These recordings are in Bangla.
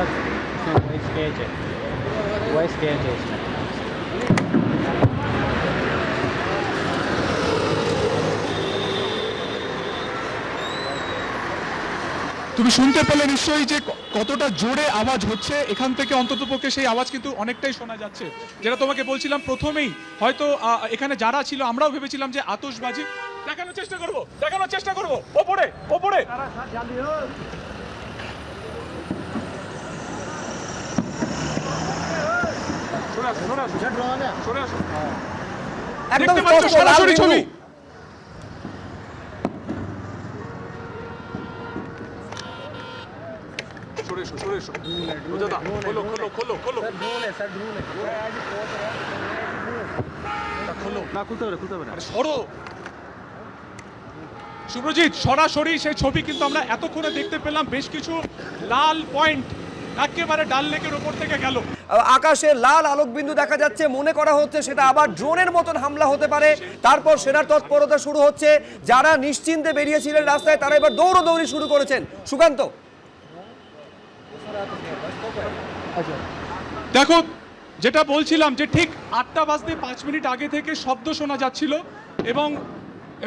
सर वॉइस स्टेज है इसमें। তুমি শুনতে পেলে নিশ্চয়ই যে কতটা জোরে আওয়াজ হচ্ছে এখান থেকে, অন্ততপক্ষে সেই আওয়াজ কিন্তু অনেকটাই শোনা যাচ্ছে। যেটা তোমাকে বলছিলাম প্রথমেই, হয়তো এখানে যারা ছিল আমরাও ভেবেছিলাম যে আতশবাজি দেখানোর চেষ্টা করব ওপরে একদম দেখতে পাচ্ছ সরাসরি ছবি। সুব্রজিৎ, সরাসরি সেই ছবি কিন্তু আমরা এতক্ষণে দেখতে পেলাম। বেশ কিছু লাল পয়েন্ট একেবারে ডাল লেকের উপর থেকে গেল। আকাশে লাল আলোকবিন্দু দেখা যাচ্ছে, মনে করা হচ্ছে সেটা আবার ড্রোনের মতন হামলা হতে পারে। তারপর সেনার তৎপরতা শুরু হচ্ছে, যারা নিশ্চিন্তে বেরিয়েছিলেন রাস্তায় তারা এবার দৌড়াদৌড়ি শুরু করেছেন। সুকান্ত, দেখো যেটা বলছিলাম যে ঠিক 8টা বাজতে 5 মিনিট আগে থেকে শব্দ শোনা যাচ্ছিল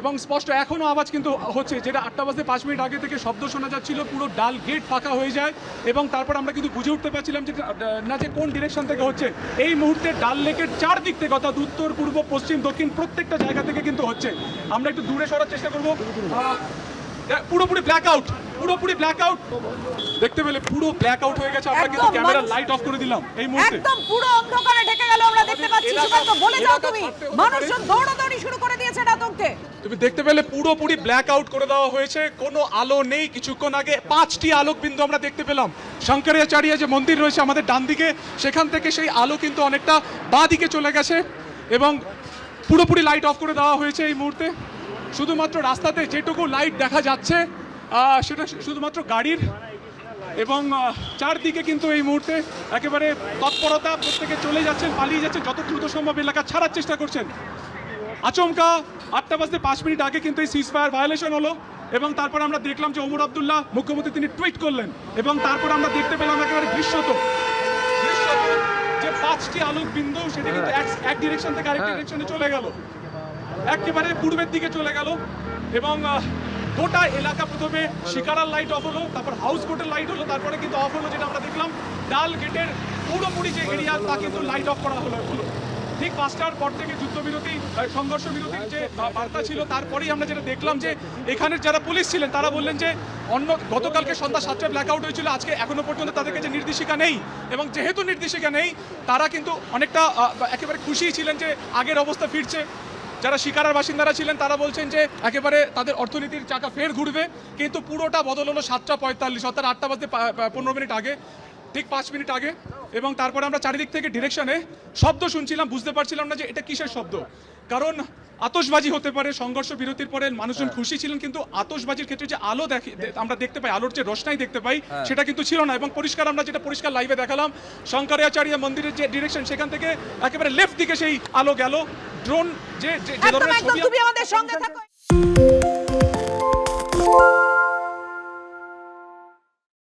এবং স্পষ্ট এখনো আওয়াজ কিন্তু হচ্ছে। যেটা 8টা বাজতে 5 মিনিট আগে থেকে শব্দ শোনা যাচ্ছিল, পুরো ডাল গেট ফাঁকা হয়ে যায় এবং তারপর আমরা কিন্তু বুঝে উঠতে পারছিলাম যে না যে কোন ডিরেকশন থেকে হচ্ছে। এই মুহূর্তে ডাল লেকের চারদিক থেকে, অর্থাৎ উত্তর, পূর্ব, পশ্চিম, দক্ষিণ প্রত্যেকটা জায়গা থেকে কিন্তু হচ্ছে। আমরা একটু দূরে সরার চেষ্টা করবো। পুরোপুরি ব্ল্যাক আউট দেখতে পেলে, পুরো ব্ল্যাক আউট হয়ে গেছে। আমরা কিন্তু ক্যামেরা লাইট অফ করে দিলাম এই মুহূর্তে। একদম পুরো অন্ধকারে ঢেকে গেল, আমরা দেখতে পাচ্ছি। সুকান্ত, বলে যাও তুমি, মানুষজন দৌড়াদৌড়ি শুরু করে দিয়েছে আতঙ্কে। তুমি দেখতে পেলে পুরোপুরি ব্ল্যাক আউট করে দেওয়া হয়েছে, কোনো আলো নেই। কিছুক্ষণ আগে 5টি আলোক বিন্দু আমরা দেখতে পেলাম। শঙ্করাচার্য যে মন্দির রয়েছে আমাদের ডান দিকে, সেখান থেকে সেই আলো কিন্তু অনেকটা বাঁ দিকে চলে গেছে এবং পুরোপুরি লাইট অফ করে দেওয়া হয়েছে এই মুহূর্তে। শুধুমাত্র রাস্তাতে যেটুকু লাইট দেখা যাচ্ছে সেটা শুধুমাত্র গাড়ির, এবং চারদিকে কিন্তু এই মুহূর্তে একেবারে তৎপরতা, প্রত্যেকে চলে যাচ্ছেন, পালিয়ে যাচ্ছেন, যত দ্রুত সম্ভব এলাকা ছাড়ার চেষ্টা করছেন। আচমকা 8টা বাজতে 5 মিনিট আগে কিন্তু এই সিজ ফায়ার ভায়োলেশন হলো এবং তারপর আমরা দেখলাম যে ওমর আব্দুল্লাহ মুখ্যমন্ত্রী তিনি টুইট করলেন এবং তারপর আমরা দেখতে পেলাম একেবারে দৃশ্যত যে 5টি আলোক বিন্দু সেটা কিন্তু এক ডিরেকশন থেকে আরেক ডিরেকশনে চলে গেল, একেবারে পূর্বের দিকে চলে গেল এবং গোটা এলাকা প্রথমে শিকারার লাইট অফ হলো, তারপর হাউস কোর্টের লাইট হলো, তারপরে কিন্তু অফ হলো। যেটা আমরা দেখলাম ডাল গেটের পুরোপুরি যে এরিয়া তা কিন্তু লাইট অফ করা হলো। ঠিক 5টার পর থেকে যুদ্ধবিরতি, সংঘর্ষ বিরতির যে বার্তা ছিল, তারপরেই আমরা যেটা দেখলাম যে এখানের যারা পুলিশ ছিলেন তারা বললেন যে গতকালকে সন্ধ্যা 7টায় ব্ল্যাক আউট হয়েছিল, আজকে এখনো পর্যন্ত তাদের কাছে নির্দেশিকা নেই এবং যেহেতু নির্দেশিকা নেই তারা কিন্তু অনেকটা একেবারে খুশি ছিলেন যে আগের অবস্থা ফিরছে। যারা শিকারার বাসিন্দারা ছিলেন তারা বলছেন যে একেবারে তাদের অর্থনীতির চাকা ফের ঘুরবে, কিন্তু পুরোটা বদল হলো 7:45, অর্থাৎ 8টা বাজতে 15 মিনিট আগে, ঠিক 5 মিনিট আগে। এবং তারপরে আমরা চারিদিক থেকে ডিরেকশনে শব্দ শুনছিলাম, বুঝতে পারছিলাম না যে এটা কিসের শব্দ, কারণ আতশবাজি হতে পারে। সংঘর্ষ বিরতির পরে মানুষজন খুশি ছিলেন, কিন্তু আতশবাজির ক্ষেত্রে যে আলো আমরা দেখতে পাই, আলোর যে রোশনাই দেখতে পাই সেটা কিন্তু ছিল না। এবং পরিষ্কার আমরা যেটা পরিষ্কার লাইভে দেখালাম, শঙ্করাচার্য মন্দিরের যে ডিরেকশন সেখান থেকে একেবারে লেফট দিকে সেই আলো গেল। ড্রোন যে ধরনের ছবি, তুমি আমাদের সঙ্গে থাকো।